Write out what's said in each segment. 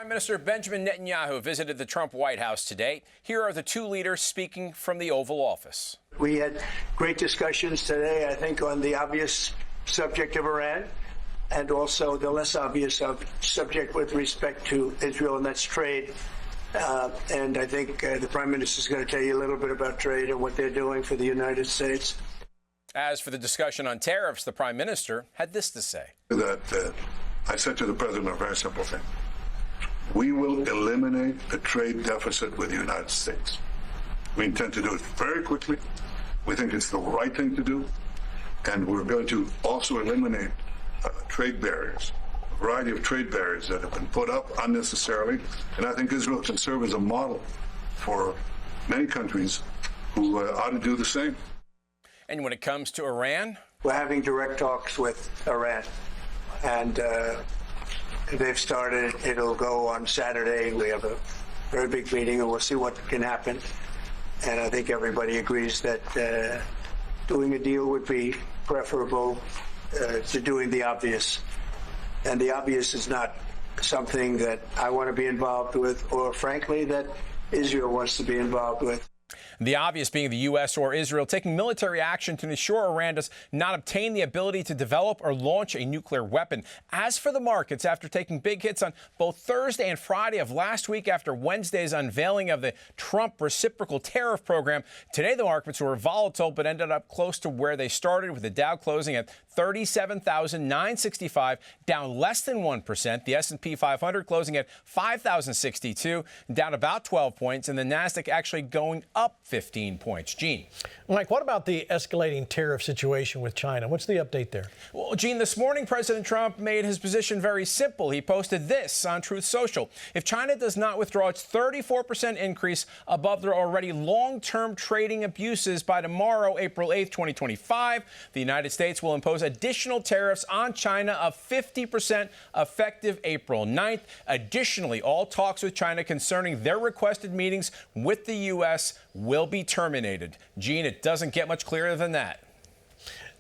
Prime Minister Benjamin Netanyahu visited the Trump White House today. Here are the two leaders speaking from the Oval Office. We had great discussions today, I think, on the obvious subject of Iran and also the less obvious subject with respect to Israel, and that's trade. And I think the Prime Minister is going to tell you a little bit about trade and what they're doing for the United States. As for the discussion on tariffs, the Prime Minister had this to say. I said to the President a very simple thing. We will eliminate the trade deficit with the United States. We intend to do it very quickly. We think it's the right thing to do. And we're going to also eliminate trade barriers, a variety of trade barriers that have been put up unnecessarily. And I think Israel can serve as a model for many countries who ought to do the same. And when it comes to Iran? We're having direct talks with Iran. And they've started. It'll go on Saturday. We have a very big meeting, and we'll see what can happen. And I think everybody agrees that doing a deal would be preferable to doing the obvious. And the obvious is not something that I want to be involved with, or frankly, that Israel wants to be involved with. The obvious being the U.S. or Israel taking military action to ensure Iran does not obtain the ability to develop or launch a nuclear weapon. As for the markets, after taking big hits on both Thursday and Friday of last week after Wednesday's unveiling of the Trump reciprocal tariff program, today the markets were volatile but ended up close to where they started, with the Dow closing at 37,965, down less than 1%. The S&P 500 closing at 5,062, down about 12 points, and the Nasdaq actually going up 15 points. Gene. Mike, what about the escalating tariff situation with China? What's the update there? Well, Gene, this morning President Trump made his position very simple. He posted this on Truth Social. If China does not withdraw its 34% increase above their already long-term trading abuses by tomorrow, April 8th, 2025, the United States will impose additional tariffs on China of 50% effective April 9th. Additionally, all talks with China concerning their requested meetings with the U.S. will be terminated. Gene, it doesn't get much clearer than that.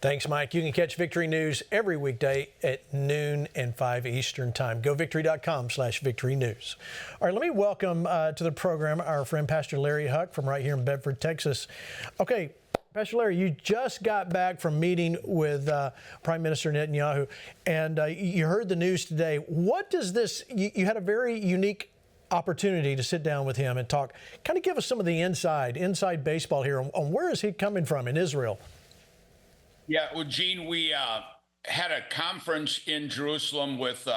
Thanks, Mike. You can catch Victory News every weekday at noon and 5 Eastern Time. GoVictory.com/Victory News. All right, let me welcome to the program our friend Pastor Larry Huch from right here in Bedford, Texas. Okay, Pastor Larry, you just got back from meeting with Prime Minister Netanyahu, and you heard the news today. What does this, you had a very unique opportunity to sit down with him and talk. Kind of give us some of the inside baseball here on where is he coming from in Israel? Yeah, well, Gene, we had a conference in Jerusalem with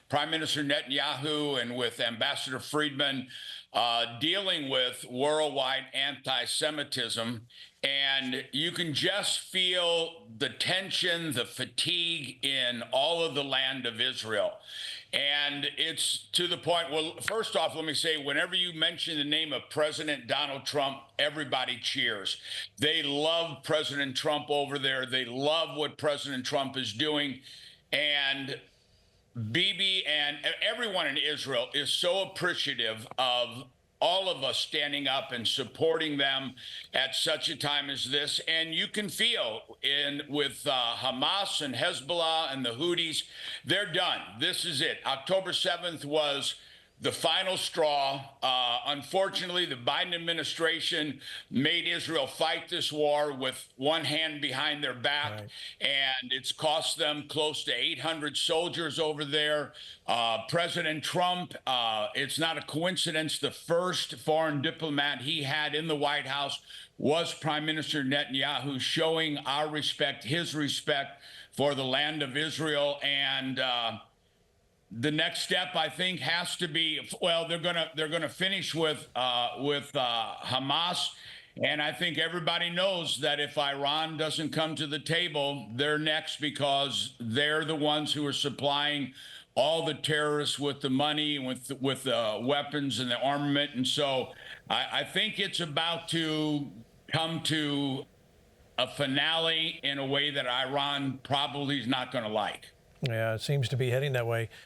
Prime Minister Netanyahu and with Ambassador Friedman dealing with worldwide anti-Semitism. And you can just feel the tension, the fatigue in all of the land of Israel. And it's to the point, well, first off, let me say, whenever you mention the name of President Donald Trump, everybody cheers. They love President Trump over there. They love what President Trump is doing. And Bibi and everyone in Israel is so appreciative of all of us standing up and supporting them at such a time as this. And you can feel with Hamas and Hezbollah and the Houthis, they're done. This is it. October 7th was the final straw. Unfortunately, the Biden administration made Israel fight this war with one hand behind their back, right. And it's cost them close to 800 soldiers over there. President Trump, it's not a coincidence, the first foreign diplomat he had in the White House was Prime Minister Netanyahu, showing our respect, his respect for the land of Israel. And the next step, I think, has to be, well, they're gonna finish with Hamas, and I think everybody knows that if Iran doesn't come to the table, they're next, because they're the ones who are supplying all the terrorists with the money, with the weapons and the armament, and so I think it's about to come to a finale in a way that Iran probably is not going to like. Yeah, it seems to be heading that way.